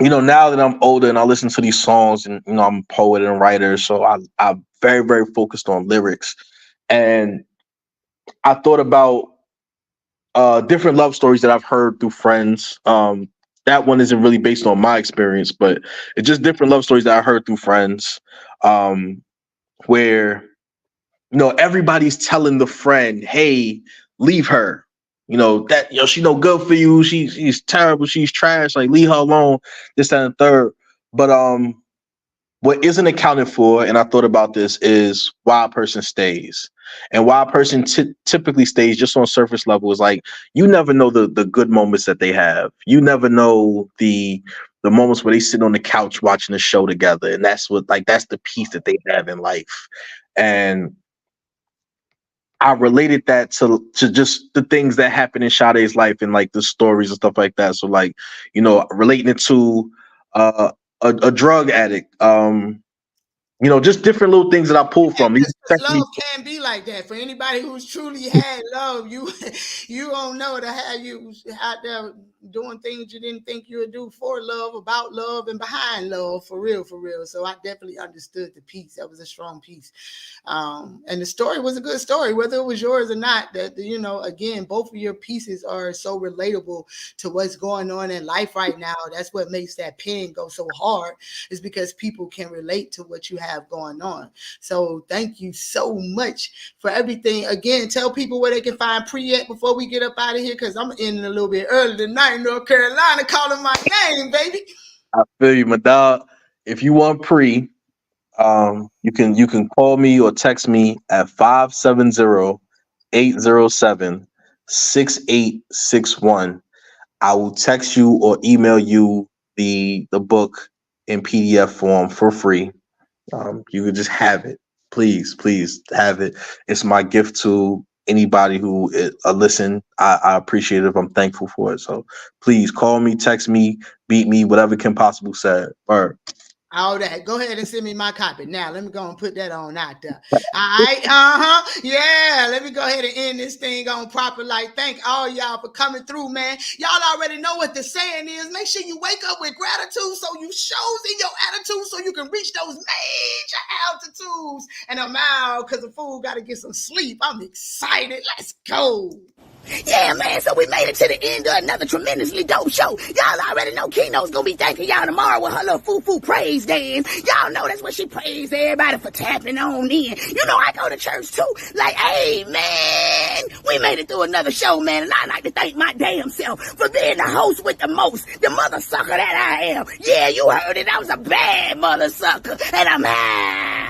now that I'm older and I listen to these songs and I'm a poet and writer, so I'm very, very focused on lyrics. And I thought about different love stories that I've heard through friends. That one isn't really based on my experience, but it's just different love stories that I heard through friends. Where everybody's telling the friend, hey, leave her. That she no good for you. She's terrible. She's trash. Like leave her alone. This, that, and the third. But what isn't accounted for, and I thought about this, is why a person stays. And why a person typically stays just on surface level is like you never know the good moments that they have. You never know the moments where they sit on the couch watching a show together, and that's the peace that they have in life. And I related that to just the things that happen in Sade's life and like the stories and stuff like that. So like, relating it to a drug addict, just different little things that I pull from. Because love can be like that. For anybody who's truly had love, you don't know to have you out there doing things you didn't think you would do for love, about love, and behind love, for real, for real. So I definitely understood the piece. That was a strong piece. And the story was a good story, whether it was yours or not. That again, both of your pieces are so relatable to what's going on in life right now. That's what makes that pen go so hard, is because people can relate to what you have going on. So thank you so much for everything. Again, tell people where they can find Pre at before we get up out of here, because I'm ending a little bit early tonight in North Carolina, calling my name, baby. I feel you, my dog. If you want Pre, you can call me or text me at 570-807-6861. I will text you or email you the book in PDF form for free. You can just have it. Please have it. It's my gift to anybody who listen. I appreciate it. I'm thankful for it. So please call me, text me, beat me, whatever can possibly say. Or All that. Go ahead and send me my copy. Now, let me go and put that on out there. All right. Yeah. Let me go ahead and end this thing on proper. Like, thank all y'all for coming through, man. Y'all already know what the saying is. Make sure you wake up with gratitude so you shows in your attitude so you can reach those major altitudes. And I'm out because the fool got to get some sleep. I'm excited. Let's go. Yeah, man, so we made it to the end of another tremendously dope show. Y'all already know Key-notez gonna be thanking y'all tomorrow with her little foo-foo praise dance. Y'all know that's what she praised everybody for tapping on in. You know, I go to church too. Like, hey, man, we made it through another show, man, and I like to thank my damn self for being the host with the most, the mother sucker that I am. Yeah, you heard it, I was a bad mother sucker, and I'm out.